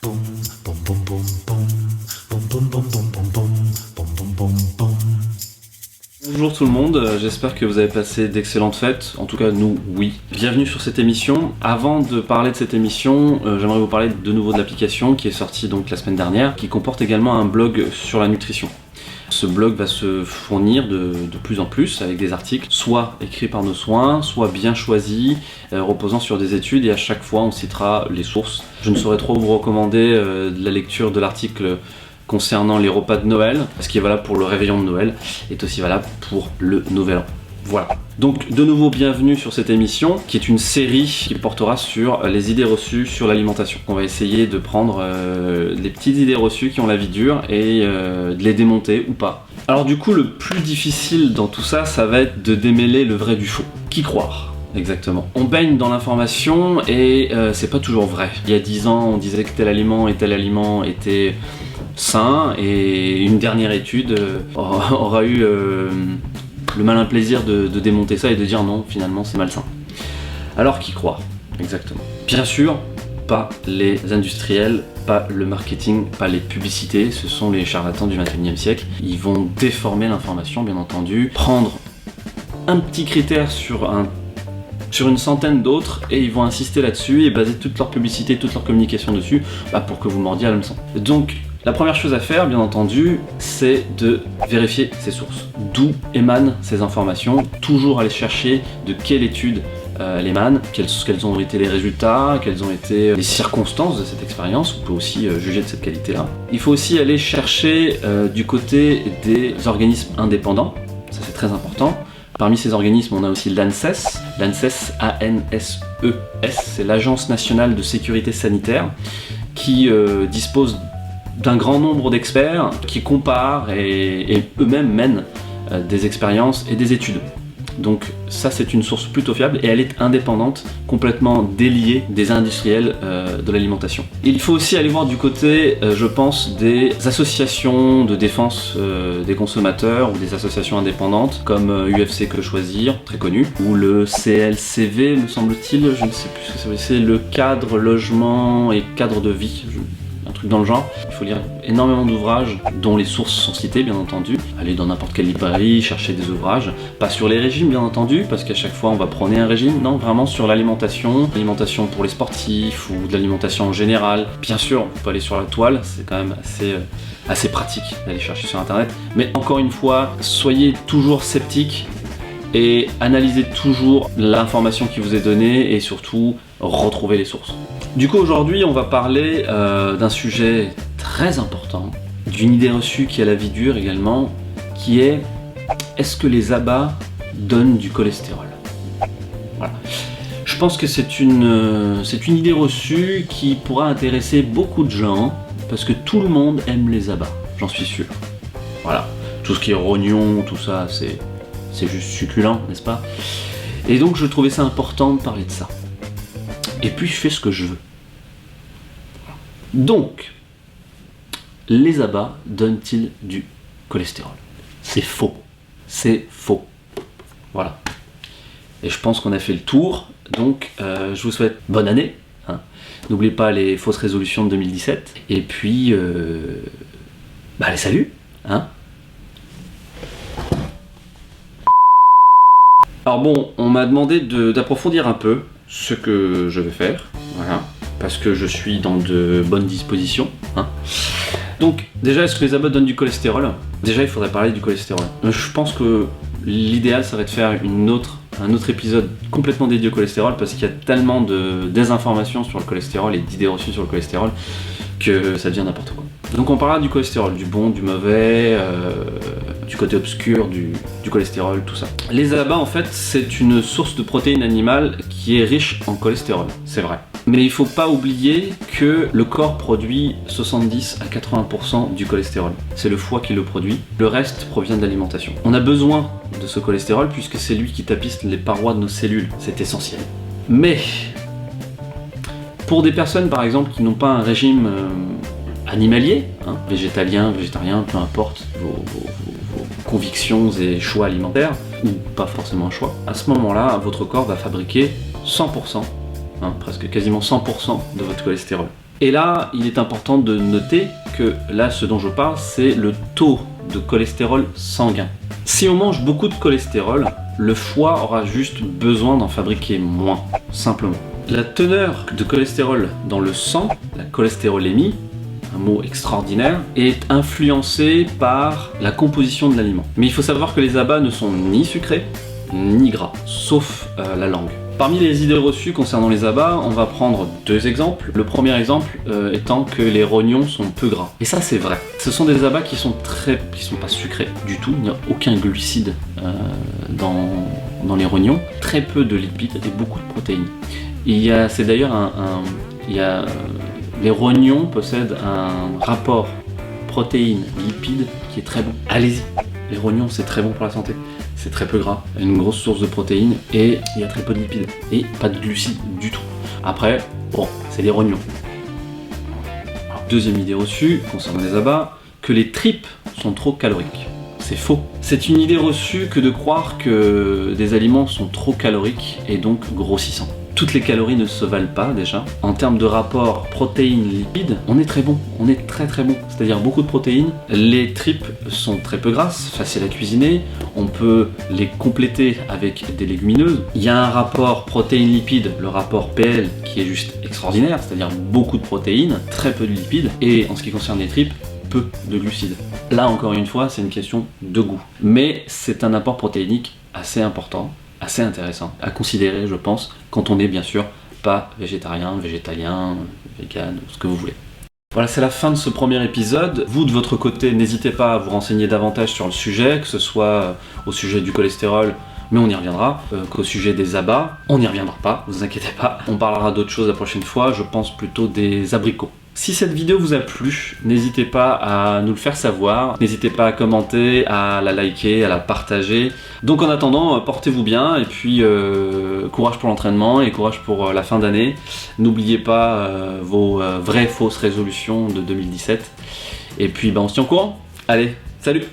Bonjour tout le monde, j'espère que vous avez passé d'excellentes fêtes, en tout cas nous, oui. Bienvenue sur cette émission. Avant de parler de cette émission, j'aimerais vous parler de nouveau de l'application qui est sortie donc la semaine dernière, qui comporte également un blog sur la nutrition. Ce blog va se fournir de plus en plus avec des articles, soit écrits par nos soins, soit bien choisis, reposant sur des études, et à chaque fois on citera les sources. Je ne saurais trop vous recommander de la lecture de l'article concernant les repas de Noël. Ce qui est valable pour le réveillon de Noël est aussi valable pour le Nouvel An. Voilà. Donc de nouveau bienvenue sur cette émission qui est une série qui portera sur les idées reçues sur l'alimentation. On va essayer de prendre les petites idées reçues qui ont la vie dure et de les démonter ou pas. Alors du coup le plus difficile dans tout ça, ça va être de démêler le vrai du faux. Qui croire ? Exactement. On baigne dans l'information et c'est pas toujours vrai. Il y a 10 ans on disait que tel aliment était sain, et une dernière étude aura eu le malin plaisir de démonter ça et de dire non, finalement c'est malsain. Alors qui croire ? Exactement. Bien sûr, pas les industriels, pas le marketing, pas les publicités, ce sont les charlatans du 21e siècle. Ils vont déformer l'information, bien entendu, prendre un petit critère sur une centaine d'autres, et ils vont insister là-dessus et baser toute leur publicité, toute leur communication dessus, pour que vous mordiez à l'hameçon. Donc, la première chose à faire, bien entendu, c'est de vérifier ses sources. D'où émanent ces informations, toujours aller chercher de quelle étude elles émanent, quels ont été les résultats, quelles ont été les circonstances de cette expérience. On peut aussi juger de cette qualité-là. Il faut aussi aller chercher du côté des organismes indépendants, ça c'est très important. Parmi ces organismes, on a aussi l'ANSES, A-N-S-E-S, c'est l'Agence nationale de sécurité sanitaire, qui dispose d'un grand nombre d'experts qui comparent et eux-mêmes mènent des expériences et des études. Donc ça c'est une source plutôt fiable et elle est indépendante, complètement déliée des industriels de l'alimentation. Il faut aussi aller voir du côté, je pense, des associations de défense des consommateurs ou des associations indépendantes comme UFC Que Choisir, très connu, ou le CLCV me semble-t-il, je ne sais plus ce que c'est le cadre logement et cadre de vie. Un truc dans le genre. Il faut lire énormément d'ouvrages dont les sources sont citées, bien entendu. Aller dans n'importe quelle librairie, chercher des ouvrages. Pas sur les régimes, bien entendu, parce qu'à chaque fois on va prôner un régime. Non, vraiment sur l'alimentation. L'alimentation pour les sportifs ou de l'alimentation en général. Bien sûr, on peut aller sur la toile, c'est quand même assez pratique d'aller chercher sur internet. Mais encore une fois, soyez toujours sceptiques et analysez toujours l'information qui vous est donnée et surtout retrouvez les sources. Du coup aujourd'hui on va parler d'un sujet très important, d'une idée reçue qui a la vie dure également, qui est: est-ce que les abats donnent du cholestérol ? Voilà. Je pense que c'est une idée reçue qui pourra intéresser beaucoup de gens, parce que tout le monde aime les abats, j'en suis sûr. Voilà, tout ce qui est rognon, tout ça, c'est juste succulent, n'est-ce pas ? Et donc je trouvais ça important de parler de ça. Et puis je fais ce que je veux. Donc, les abats donnent-ils du cholestérol ? C'est faux. C'est faux. Voilà. Et je pense qu'on a fait le tour. Donc, je vous souhaite bonne année. Hein. N'oubliez pas les fausses résolutions de 2017. Et puis, allez, salut. Hein. Alors bon, on m'a demandé d'approfondir un peu ce que je vais faire, voilà, parce que je suis dans de bonnes dispositions. Hein. Donc, déjà, est-ce que les abats donnent du cholestérol ? Déjà, il faudrait parler du cholestérol. Je pense que l'idéal serait de faire un autre épisode complètement dédié au cholestérol, parce qu'il y a tellement de désinformations sur le cholestérol et d'idées reçues sur le cholestérol que ça devient n'importe quoi. Donc on parlera du cholestérol, du bon, du mauvais, du côté obscur du cholestérol, tout ça. Les abats, en fait, c'est une source de protéines animales qui est riche en cholestérol, c'est vrai. Mais il faut pas oublier que le corps produit 70 à 80% du cholestérol. C'est le foie qui le produit, le reste provient de l'alimentation. On a besoin de ce cholestérol puisque c'est lui qui tapisse les parois de nos cellules, c'est essentiel. Mais pour des personnes par exemple qui n'ont pas un régime animalier, hein, végétalien, végétarien, peu importe vos convictions et choix alimentaires, ou pas forcément un choix, à ce moment-là, votre corps va fabriquer 100%, presque quasiment 100% de votre cholestérol. Et là, il est important de noter que là, ce dont je parle, c'est le taux de cholestérol sanguin. Si on mange beaucoup de cholestérol, le foie aura juste besoin d'en fabriquer moins, simplement. La teneur de cholestérol dans le sang, la cholestérolémie, un mot extraordinaire, est influencée par la composition de l'aliment. Mais il faut savoir que les abats ne sont ni sucrés, ni gras, sauf la langue. Parmi les idées reçues concernant les abats, on va prendre deux exemples. Le premier exemple étant que les rognons sont peu gras. Et ça, c'est vrai. Ce sont des abats qui sont pas sucrés du tout. Il n'y a aucun glucide dans les rognons. Très peu de lipides et beaucoup de protéines. C'est d'ailleurs les rognons possèdent un rapport protéines-lipides qui est très bon. Allez-y, les rognons, c'est très bon pour la santé. C'est très peu gras, une grosse source de protéines et il y a très peu de lipides et pas de glucides du tout. Après, bon, c'est des rognons. Alors, deuxième idée reçue concernant les abats, que les tripes sont trop caloriques. C'est faux. C'est une idée reçue que de croire que des aliments sont trop caloriques et donc grossissants. Toutes les calories ne se valent pas déjà. En termes de rapport protéines-lipides, on est très bon, on est très bon. C'est-à-dire beaucoup de protéines. Les tripes sont très peu grasses, faciles à cuisiner. On peut les compléter avec des légumineuses. Il y a un rapport protéines-lipides, le rapport PL, qui est juste extraordinaire, c'est-à-dire beaucoup de protéines, très peu de lipides. Et en ce qui concerne les tripes, peu de glucides. Là encore une fois, c'est une question de goût. Mais c'est un apport protéinique assez important, assez intéressant à considérer, je pense, quand on n'est bien sûr pas végétarien, végétalien, vegan, ce que vous voulez. Voilà, c'est la fin de ce premier épisode. Vous, de votre côté, n'hésitez pas à vous renseigner davantage sur le sujet, que ce soit au sujet du cholestérol, mais on y reviendra, qu'au sujet des abats, on n'y reviendra pas, vous inquiétez pas. On parlera d'autres choses la prochaine fois, je pense plutôt des abricots. Si cette vidéo vous a plu, n'hésitez pas à nous le faire savoir, n'hésitez pas à commenter, à la liker, à la partager. Donc en attendant, portez-vous bien et puis courage pour l'entraînement et courage pour la fin d'année. N'oubliez pas vos vraies fausses résolutions de 2017. Et puis on se tient au courant. Allez, salut!